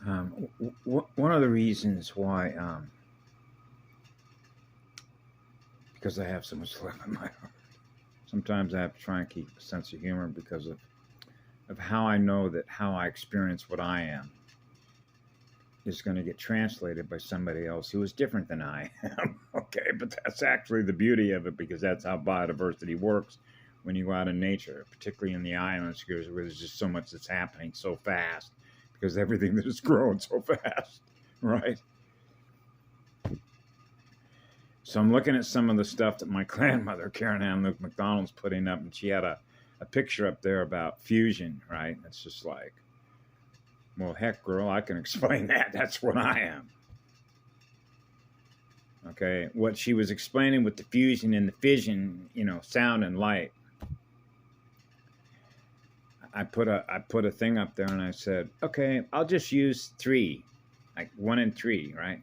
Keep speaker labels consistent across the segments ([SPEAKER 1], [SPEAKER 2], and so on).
[SPEAKER 1] One of the reasons why, because I have so much love in my heart, sometimes I have to try and keep a sense of humor because of how I know that how I experience what I am is going to get translated by somebody else who is different than I am. Okay, but that's actually the beauty of it because that's how biodiversity works when you go out in nature, particularly in the islands, where there's just so much that's happening so fast because everything that is growing so fast, right? So I'm looking at some of the stuff that my grandmother, Karen Ann Luke McDonald's putting up, and she had a picture up there about fusion, right? It's just like, well, heck, girl, I can explain that. That's what I am. Okay, what she was explaining with the fusion and the fission, sound and light. I put a thing up there and I said, okay, I'll just use three, like 1 and 3, right?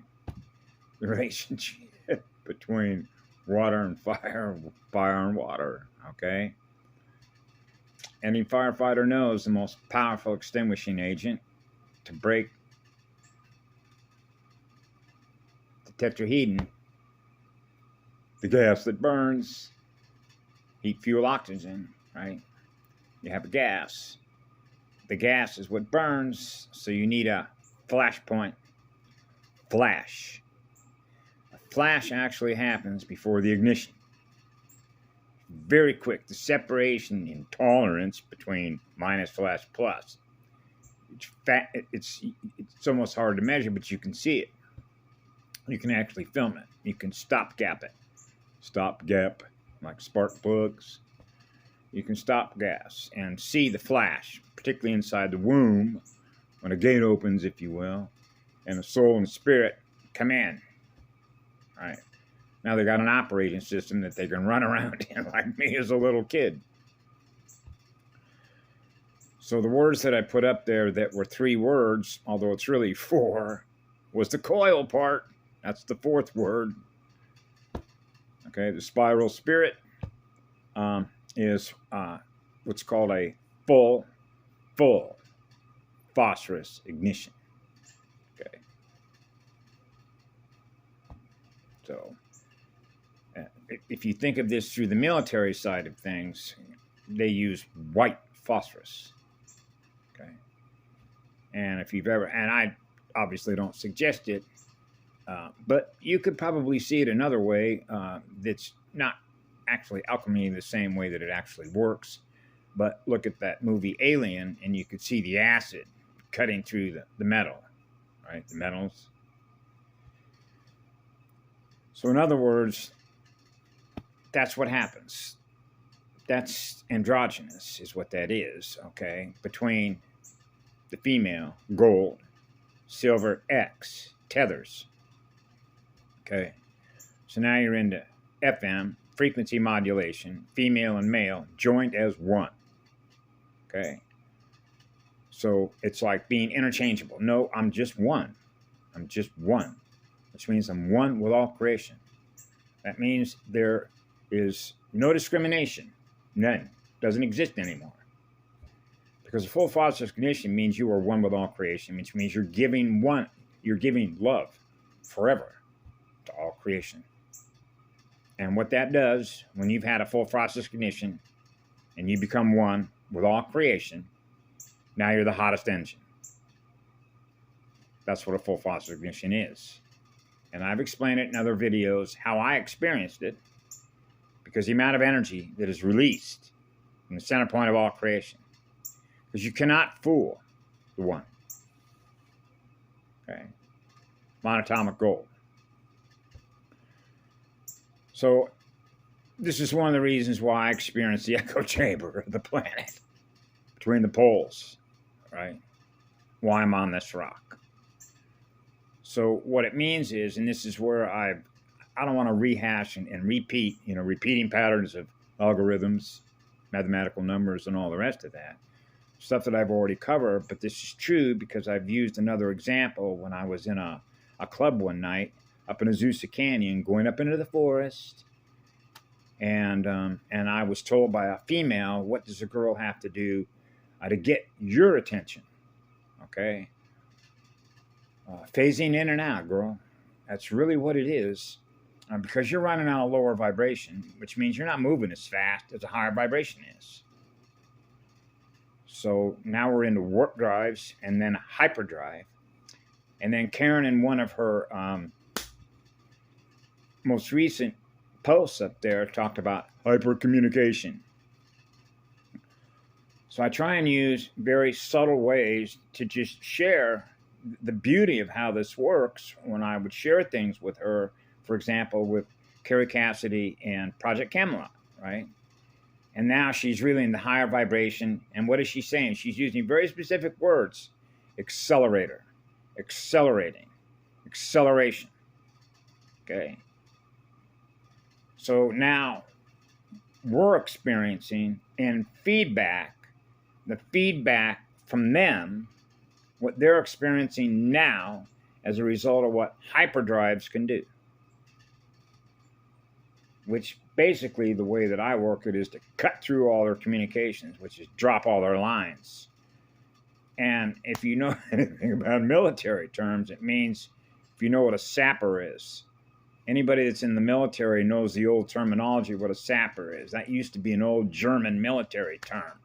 [SPEAKER 1] The relationship between water and fire, fire and water. Okay. Any firefighter knows the most powerful extinguishing agent to break the tetrahedron, the gas that burns, heat, fuel, oxygen, right? You have a gas. The gas is what burns, so you need a flashpoint. Flash. A flash actually happens before the ignition. Very quick. The separation in tolerance between minus, flash, plus. It's almost hard to measure, but you can see it. You can actually film it. You can stop gap it. Stop gap, like spark plugs. You can stop gas and see the flash, particularly inside the womb, when a gate opens, if you will, and the soul and spirit come in. Right. Now they got an operating system that they can run around in, like me as a little kid. So the words that I put up there that were 3 words, although it's really 4, was the coil part. That's the 4th word. Okay, the spiral spirit is what's called a full phosphorus ignition. Okay, so if you think of this through the military side of things, they use white phosphorus. Okay, and if you've ever, and I obviously don't suggest it, but you could probably see it another way that's not actually alchemy the same way that it actually works. But look at that movie Alien, and you could see the acid cutting through the metal, right? The metals. So, in other words, that's what happens. That's androgynous, is what that is, okay? Between the female, gold, silver, X, tethers. Okay. So now you're into FM, frequency modulation, female and male, joined as one. Okay. So it's like being interchangeable. No, I'm just one. I'm just one, which means I'm one with all creation. That means there is no discrimination. None. Doesn't exist anymore. Because a full phosphorus ignition means you are one with all creation, which means you're giving love forever to all creation. And what that does, when you've had a full phosphorus ignition and you become one with all creation, now you're the hottest engine. That's what a full phosphorus ignition is. And I've explained it in other videos how I experienced it, because the amount of energy that is released from the center point of all creation. Because you cannot fool the one. Okay. Monatomic gold. So this is one of the reasons why I experienced the echo chamber of the planet between the poles, right? Why I'm on this rock. So what it means is, and this is where I don't want to rehash and repeat, repeating patterns of algorithms, mathematical numbers, and all the rest of that. Stuff that I've already covered, but this is true because I've used another example when I was in a club one night up in Azusa Canyon, going up into the forest, and I was told by a female, what does a girl have to do to get your attention? Okay. phasing in and out, girl. That's really what it is. Because you're running on a lower vibration, which means you're not moving as fast as a higher vibration is. So now we're into warp drives and then hyperdrive. And then Karen, in one of her most recent posts up there, talked about hypercommunication. So I try and use very subtle ways to just share the beauty of how this works when I would share things with her, for example, with Carrie Cassidy and Project Camelot, right? And now she's really in the higher vibration. And what is she saying? She's using very specific words: accelerator, accelerating, acceleration. Okay. So now we're experiencing in feedback, the feedback from them, what they're experiencing now as a result of what hyperdrives can do. Which basically, the way that I work it is to cut through all their communications, which is drop all their lines. And if you know anything about military terms, it means, if you know what a sapper is, anybody that's in the military knows the old terminology of what a sapper is. That used to be an old German military term,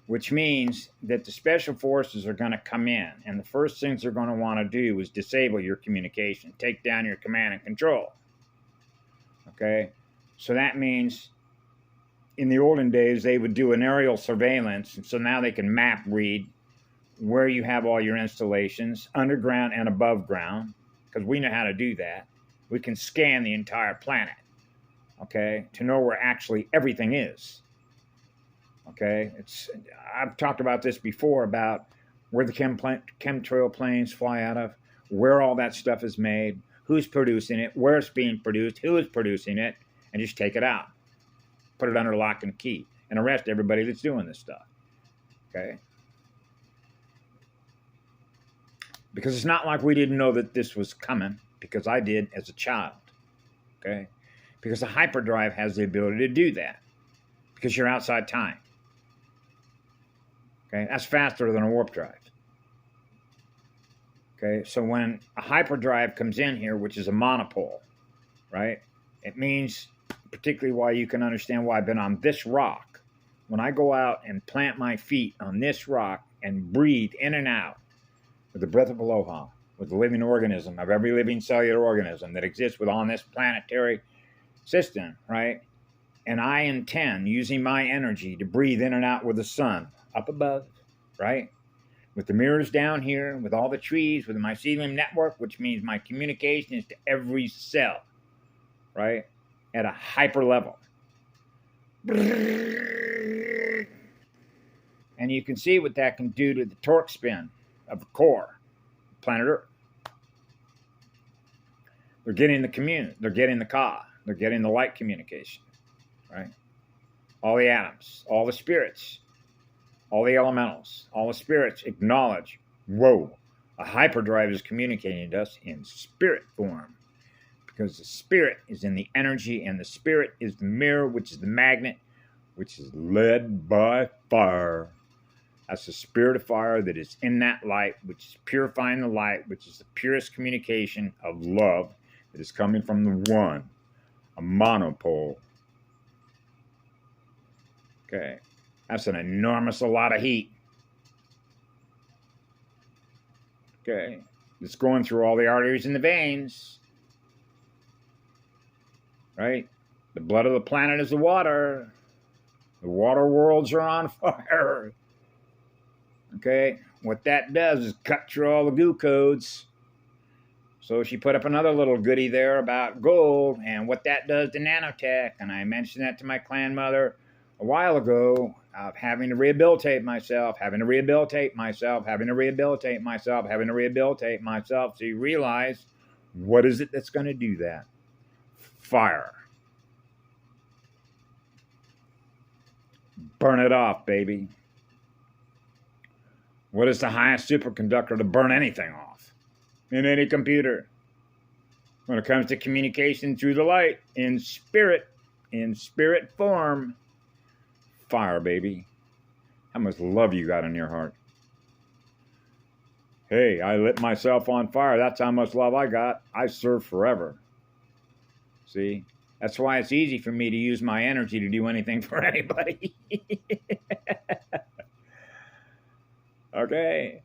[SPEAKER 1] which means that the special forces are going to come in, and the first things they're going to want to do is disable your communication, take down your command and control. Okay? So that means in the olden days, they would do an aerial surveillance, and so now they can map read where you have all your installations, underground and above ground, because we know how to do that. We can scan the entire planet, okay, to know where actually everything is. Okay, I've talked about this before, about where the chemtrail planes fly out of, where all that stuff is made, who's producing it, where it's being produced, who is producing it, and just take it out, put it under lock and key, and arrest everybody that's doing this stuff. Okay? Because it's not like we didn't know that this was coming, because I did as a child. Okay? Because the hyperdrive has the ability to do that, because you're outside time. Okay? That's faster than a warp drive. Okay? So when a hyperdrive comes in here, which is a monopole, right? It means, particularly why you can understand why I've been on this rock. When I go out and plant my feet on this rock and breathe in and out with the breath of aloha, with the living organism of every living cellular organism that exists within this planetary system, right? And I intend using my energy to breathe in and out with the sun up above, right? With the mirrors down here, with all the trees, with the mycelium network, which means my communication is to every cell, right? At a hyper level. And you can see what that can do to the torque spin of the core of planet Earth. They're getting the they're getting the Ka, they're getting the light communication, right? All the atoms, all the spirits, all the elementals, all the spirits acknowledge, whoa, a hyperdrive is communicating to us in spirit form. Because the spirit is in the energy, and the spirit is the mirror, which is the magnet, which is led by fire. That's the spirit of fire that is in that light, which is purifying the light, which is the purest communication of love that is coming from the one, a monopole. Okay, that's an enormous a lot of heat. Okay, it's going through all the arteries and the veins. Right? The blood of the planet is the water. The water worlds are on fire. Okay? What that does is cut through all the goo codes. So she put up another little goodie there about gold and what that does to nanotech. And I mentioned that to my clan mother a while ago, of having to rehabilitate myself, having to rehabilitate myself, having to rehabilitate myself, having to rehabilitate myself. So you realize, what is it that's going to do that? Fire. Burn it off, baby. What is the highest superconductor to burn anything off? In any computer. When it comes to communication through the light, in spirit form, fire, baby. How much love you got in your heart. Hey, I lit myself on fire. That's how much love I got. I serve forever. See? That's why it's easy for me to use my energy to do anything for anybody. Okay?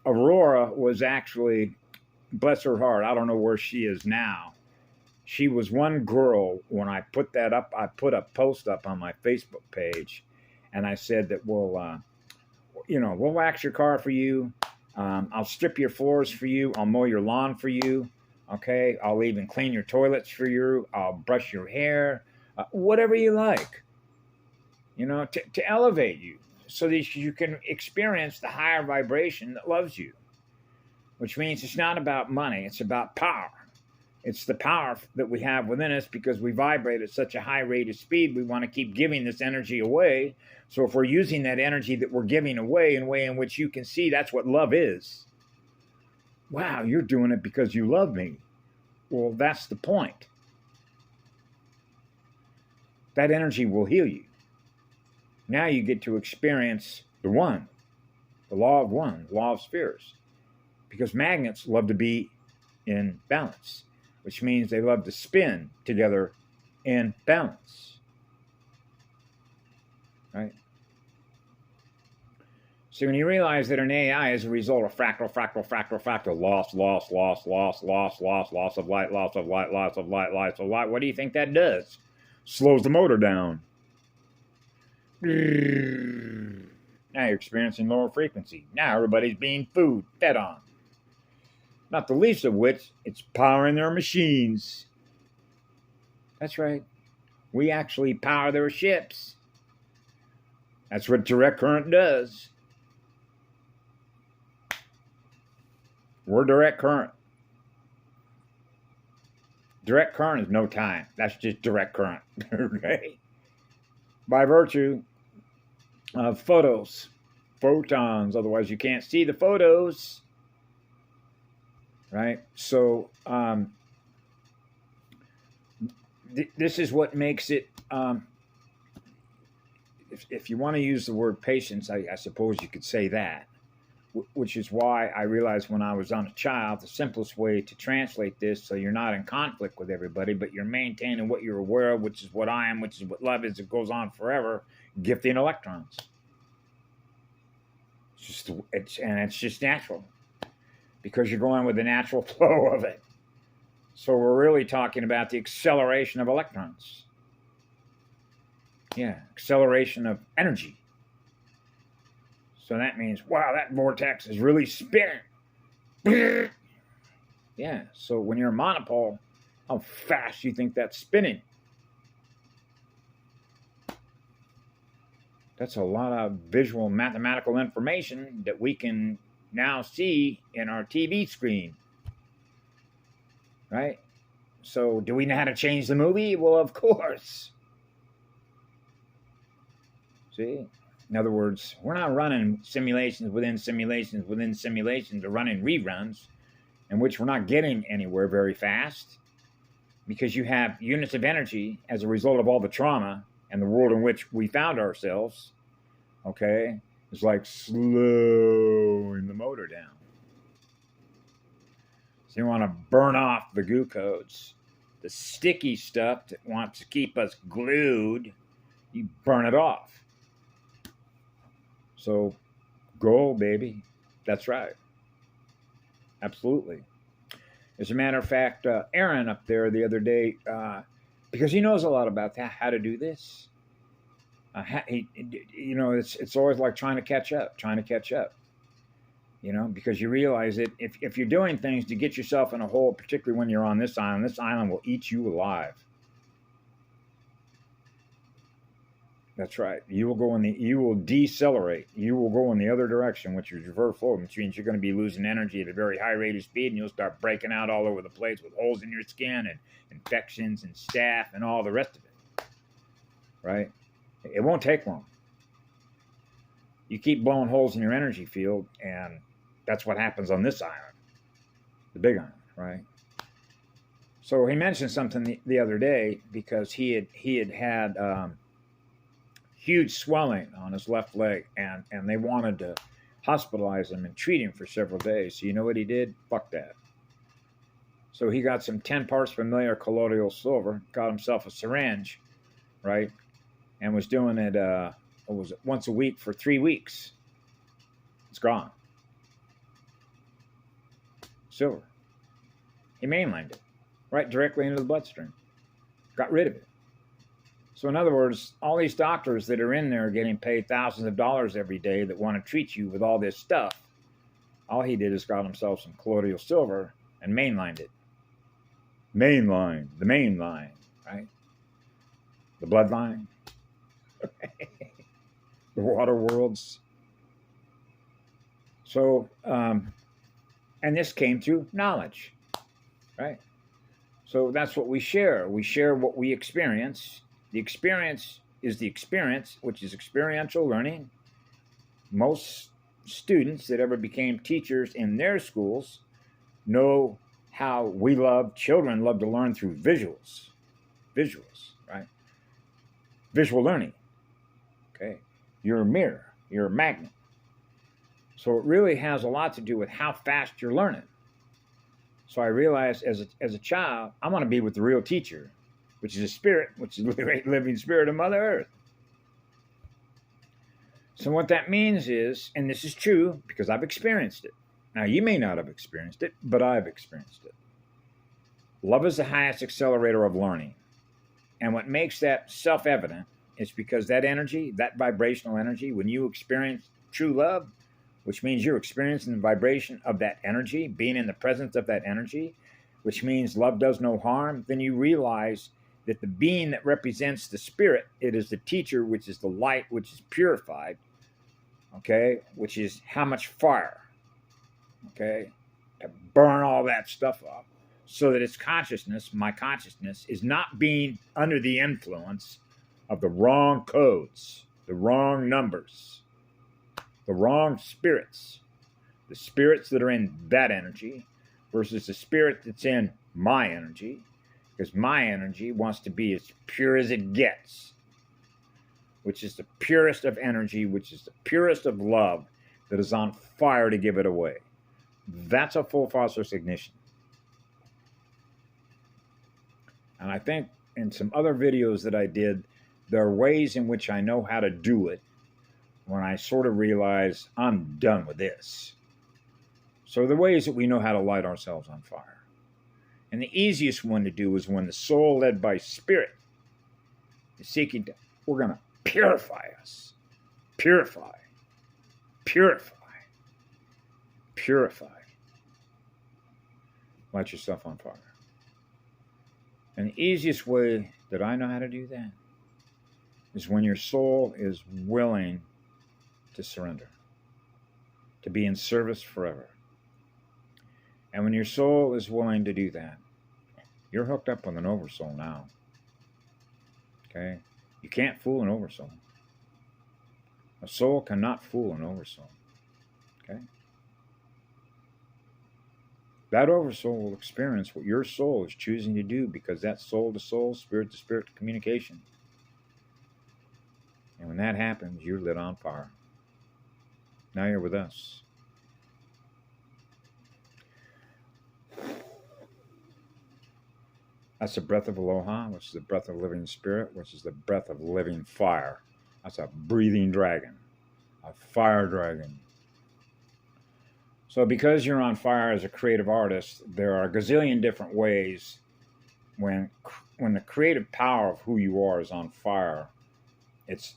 [SPEAKER 1] Aurora was actually, bless her heart, I don't know where she is now. She was one girl when I put that up. I put a post up on my Facebook page, and I said that we'll wax your car for you. I'll strip your floors for you. I'll mow your lawn for you. Okay. I'll even clean your toilets for you. I'll brush your hair. Whatever you like. To elevate you so that you can experience the higher vibration that loves you. Which means it's not about money. It's about power. It's the power that we have within us because we vibrate at such a high rate of speed. We want to keep giving this energy away. So if we're using that energy that we're giving away in a way in which you can see that's what love is. Wow, you're doing it because you love me. Well, that's the point. That energy will heal you. Now you get to experience the one, the law of one, the law of spheres. Because magnets love to be in balance, which means they love to spin together in balance. Right? So when you realize that an AI is a result of fractal, loss of light, what do you think that does? Slows the motor down. Now you're experiencing lower frequency. Now everybody's being fed on. Not the least of which, it's powering their machines. That's right. We actually power their ships. That's what direct current does. We're direct current. Direct current is no time. That's just direct current. Okay? By virtue of photons, otherwise you can't see the photos. Right? So this is what makes it, if you want to use the word patience, I suppose you could say that, which is why I realized when I was on a child, the simplest way to translate this so you're not in conflict with everybody, but you're maintaining what you're aware of, which is what I am, which is what love is. It goes on forever, gifting electrons. It's just natural. Because you're going with the natural flow of it. So we're really talking about the acceleration of electrons. Yeah, acceleration of energy. So that means, wow, that vortex is really spinning. Yeah, so when you're a monopole, how fast you think that's spinning? That's a lot of visual mathematical information that we can now see in our TV screen. Right? So do we know how to change the movie? Well, of course. See? In other words, we're not running simulations within simulations within simulations. We're running reruns in which we're not getting anywhere very fast because you have units of energy as a result of all the trauma and the world in which we found ourselves. Okay? It's like slowing the motor down. So you want to burn off the goo codes, the sticky stuff that wants to keep us glued. You burn it off. So go, baby. That's right. Absolutely. As a matter of fact, Aaron up there the other day, because he knows a lot about that, how to do this. It's always like trying to catch up. Because you realize that if you're doing things to get yourself in a hole, particularly when you're on this island will eat you alive. That's right. You will decelerate. You will go in the other direction, which is reverse flow, which means you're going to be losing energy at a very high rate of speed, and you'll start breaking out all over the place with holes in your skin and infections and staph and all the rest of it. Right? It won't take long. You keep blowing holes in your energy field, and that's what happens on this island, the big island, right? So he mentioned something the other day because he had huge swelling on his left leg, and they wanted to hospitalize him and treat him for several days. So you know what he did? Fuck that. So he got some 10 parts per million colloidal silver, got himself a syringe, right? And was doing it, was once a week for 3 weeks. It's gone. Silver. He mainlined it right directly into the bloodstream. Got rid of it. So in other words, all these doctors that are in there getting paid thousands of dollars every day that want to treat you with all this stuff, all he did is got himself some colloidal silver and mainlined it. Mainline, the main line, right? The bloodline, the water worlds. So, and this came through knowledge, right? So that's what we share. We share what we experience. The experience is the experience, which is experiential learning. Most students that ever became teachers in their schools know how children love to learn through visuals, right? Visual learning, okay? You're a mirror, you're a magnet. So it really has a lot to do with how fast you're learning. So I realized as a child, I want to be with the real teacher, which is a spirit, which is the living spirit of Mother Earth. So what that means is, and this is true because I've experienced it. Now, you may not have experienced it, but I've experienced it. Love is the highest accelerator of learning. And what makes that self-evident is because that energy, that vibrational energy, when you experience true love, which means you're experiencing the vibration of that energy, being in the presence of that energy, which means love does no harm, then you realize that the being that represents the spirit, it is the teacher, which is the light, which is purified, okay, which is how much fire, okay, to burn all that stuff up so that its consciousness, my consciousness, is not being under the influence of the wrong codes, the wrong numbers, the wrong spirits, the spirits that are in that energy versus the spirit that's in my energy, because my energy wants to be as pure as it gets, which is the purest of energy, which is the purest of love that is on fire to give it away. That's a full phosphorus ignition. And I think in some other videos that I did, there are ways in which I know how to do it when I sort of realize I'm done with this. So the ways that we know how to light ourselves on fire. And the easiest one to do is when the soul led by spirit is seeking to, we're going to purify us. Purify. Purify. Purify. Light yourself on fire. And the easiest way that I know how to do that is when your soul is willing to surrender, to be in service forever. And when your soul is willing to do that, you're hooked up with an oversoul now. Okay? You can't fool an oversoul. A soul cannot fool an oversoul. Okay? That oversoul will experience what your soul is choosing to do because that's soul to soul, spirit to spirit communication. And when that happens, you're lit on fire. Now you're with us. That's the breath of aloha, which is the breath of living spirit, which is the breath of living fire. That's a breathing dragon, a fire dragon. So because you're on fire as a creative artist, there are a gazillion different ways when the creative power of who you are is on fire. This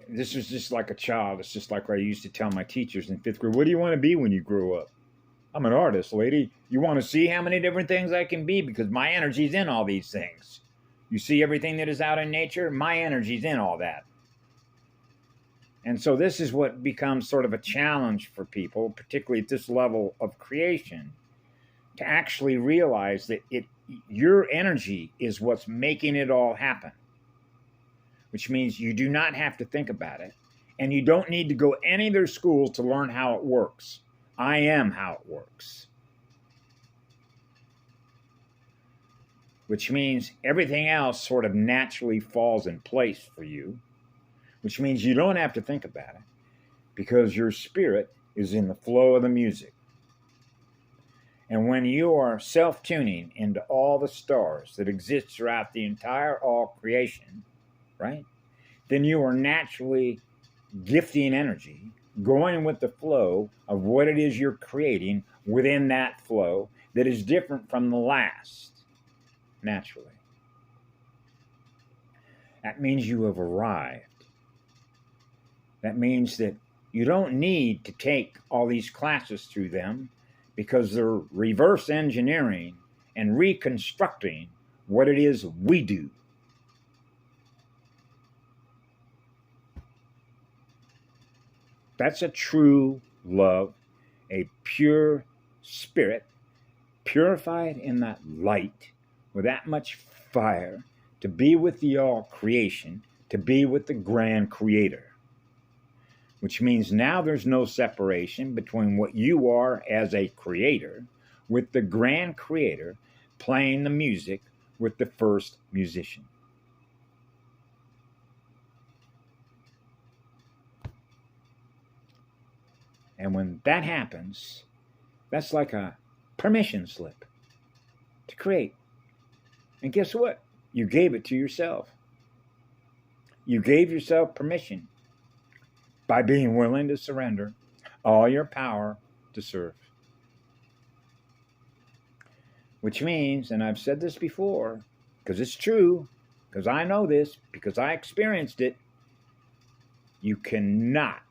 [SPEAKER 1] is just like a child. It's just like I used to tell my teachers in 5th grade, what do you want to be when you grow up? I'm an artist, lady. You want to see how many different things I can be? Because my energy's in all these things. You see everything that is out in nature? My energy's in all that. And so this is what becomes sort of a challenge for people, particularly at this level of creation, to actually realize that your energy is what's making it all happen, which means you do not have to think about it, and you don't need to go any other schools to learn how it works. I am how it works. Which means everything else sort of naturally falls in place for you, which means you don't have to think about it. because your spirit is in the flow of the music. And when you are self-tuning into all the stars that exist throughout the entire all creation, right? Then you are naturally gifting energy, going with the flow of what it is you're creating within that flow that is different from the last, naturally. That means you have arrived. That means that you don't need to take all these classes through them because they're reverse engineering and reconstructing what it is we do. That's a true love, a pure spirit, purified in that light, with that much fire, to be with the all creation, to be with the grand creator. Which means now there's no separation between what you are as a creator with the grand creator playing the music with the first musician. And when that happens, that's like a permission slip to create. And guess what? You gave it to yourself. You gave yourself permission by being willing to surrender all your power to serve. Which means, and I've said this before, because it's true, because I know this, because I experienced it, you cannot,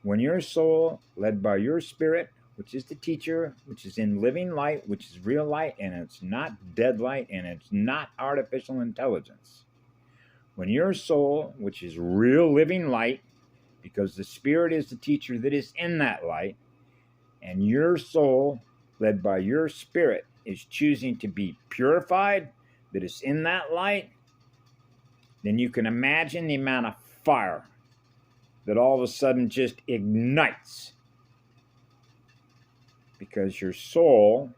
[SPEAKER 1] when your soul, led by your spirit, which is the teacher, which is in living light, which is real light, and it's not dead light, and it's not artificial intelligence. When your soul, which is real living light, because the spirit is the teacher that is in that light, and your soul, led by your spirit, is choosing to be purified, that is in that light, then you can imagine the amount of fire that all of a sudden just ignites. Because your soul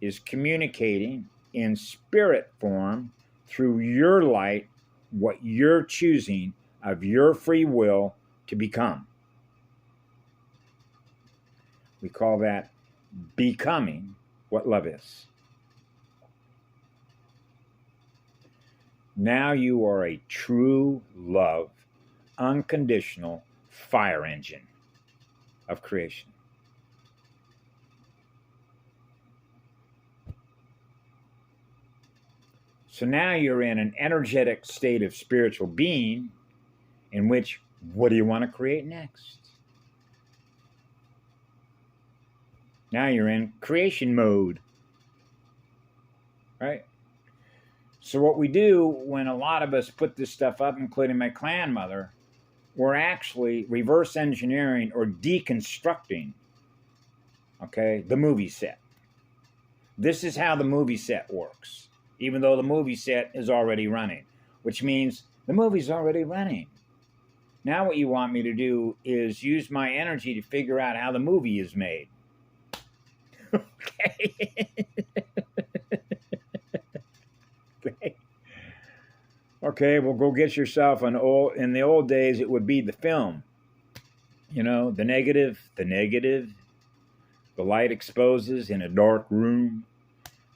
[SPEAKER 1] is communicating in spirit form through your light what you're choosing of your free will to become. We call that becoming what love is. Now you are a true love, unconditional fire engine of creation. So now you're in an energetic state of spiritual being in which, what do you want to create next? Now you're in creation mode, right? So what we do when a lot of us put this stuff up, including my clan mother, we're actually reverse engineering or deconstructing, okay, the movie set. This is how the movie set works, even though the movie set is already running, which means the movie's already running. Now what you want me to do is use my energy to figure out how the movie is made. Okay. Okay. Okay, well, go get yourself an old, in the old days, it would be the film. You know, the negative, the light exposes in a dark room,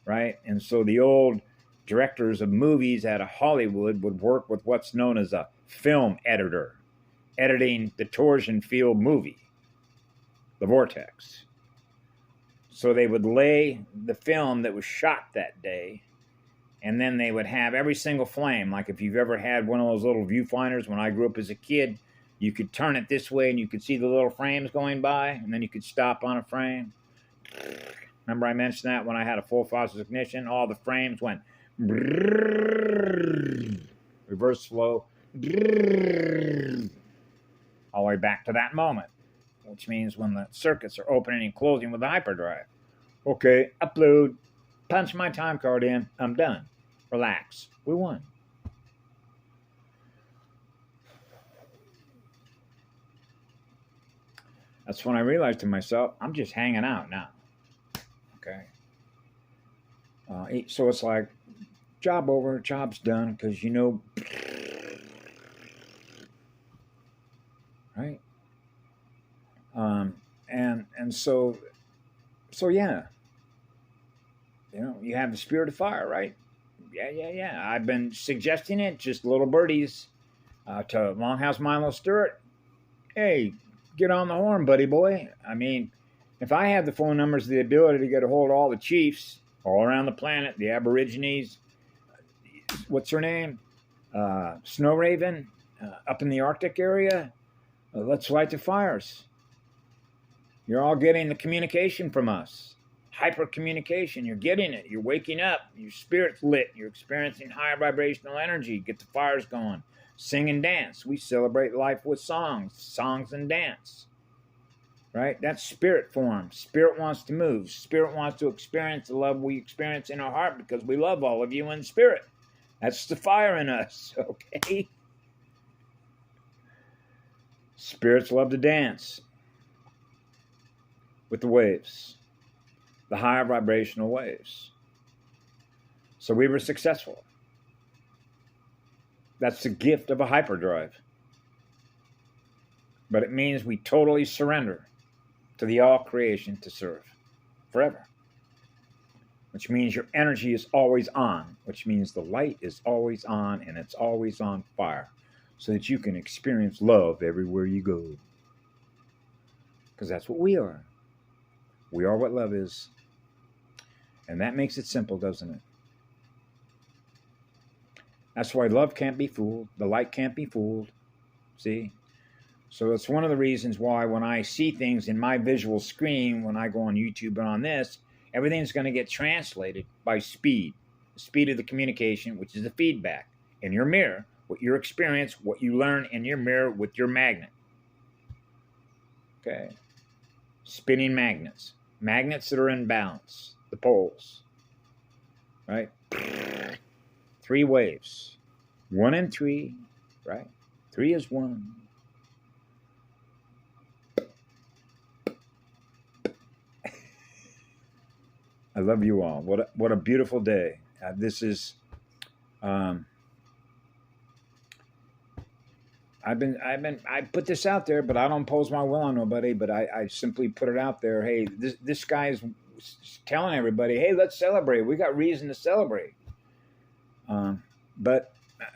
[SPEAKER 1] right? And so the old directors of movies out of Hollywood would work with what's known as a film editor, editing the torsion field movie, the vortex. So they would lay the film that was shot that day, and then they would have every single flame. Like if you've ever had one of those little viewfinders, when I grew up as a kid, you could turn it this way and you could see the little frames going by, and then you could stop on a frame. Remember I mentioned that when I had a full faucet ignition, all the frames went reverse flow all the way back to that moment, which means when the circuits are opening and closing with the hyperdrive. Okay, upload, punch my time card in, I'm done. Relax, we won. That's when I realized to myself, I'm just hanging out now. Okay. So it's like, job over, job's done, because you know, And so yeah, you have the spirit of fire, right? Yeah. I've been suggesting it, just little birdies, to Longhouse Milo Stewart. Hey, get on the horn, buddy boy. I mean, if I had the phone numbers, the ability to get a hold of all the chiefs all around the planet, the Aborigines, what's her name? Snow Raven, up in the Arctic area, let's light the fires. You're all getting the communication from us. Hyper communication. You're getting it. You're waking up. Your spirit's lit. You're experiencing higher vibrational energy. Get the fires going. Sing and dance. We celebrate life with songs and dance. Right? That's spirit form. Spirit wants to move. Spirit wants to experience the love we experience in our heart because we love all of you in spirit. That's the fire in us, okay? Spirits love to dance with the waves, the higher vibrational waves. So we were successful. That's the gift of a hyperdrive. But it means we totally surrender to the all creation to serve forever. Which means your energy is always on, which means the light is always on and it's always on fire so that you can experience love everywhere you go. Because that's what we are. We are what love is. And that makes it simple, doesn't it? That's why love can't be fooled. The light can't be fooled. See? So it's one of the reasons why when I see things in my visual screen, when I go on YouTube and on this, everything's going to get translated by speed. The speed of the communication, which is the feedback. In your mirror, what you experience, what you learn in your mirror with your magnet. Okay? Spinning magnets. Magnets that are in balance. The poles. Right? 3 waves. 1 and 3. Right? 3 is 1. I love you all. What a beautiful day. This is, I put this out there, but I don't impose my will on nobody. But I simply put it out there. Hey, this guy is telling everybody, hey, let's celebrate. We got reason to celebrate. But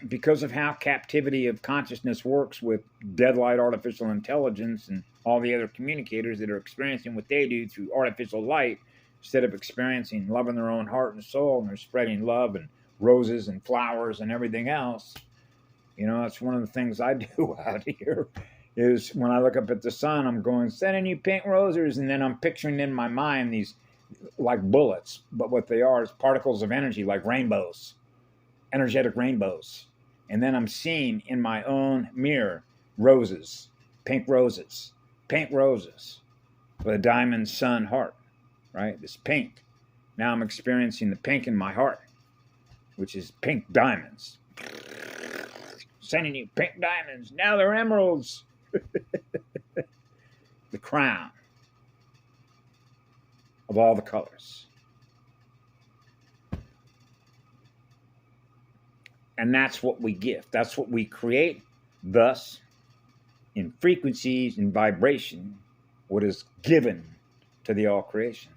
[SPEAKER 1] because of how captivity of consciousness works with deadlight artificial intelligence and all the other communicators that are experiencing what they do through artificial light, instead of experiencing love in their own heart and soul, and they're spreading love and roses and flowers and everything else. That's one of the things I do out here is when I look up at the sun, I'm going, sending you pink roses, and then I'm picturing in my mind these like bullets, but what they are is particles of energy like rainbows, energetic rainbows. And then I'm seeing in my own mirror roses, pink roses with a diamond sun heart. Right? This pink. Now I'm experiencing the pink in my heart, which is pink diamonds. Sending you pink diamonds. Now they're emeralds. The crown of all the colors. And that's what we gift. That's what we create. Thus, in frequencies and vibration, what is given to the all creation.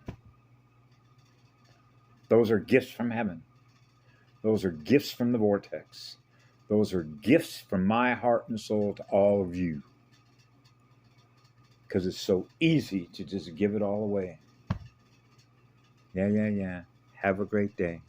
[SPEAKER 1] Those are gifts from heaven. Those are gifts from the vortex. Those are gifts from my heart and soul to all of you. Because it's so easy to just give it all away. Yeah. Have a great day.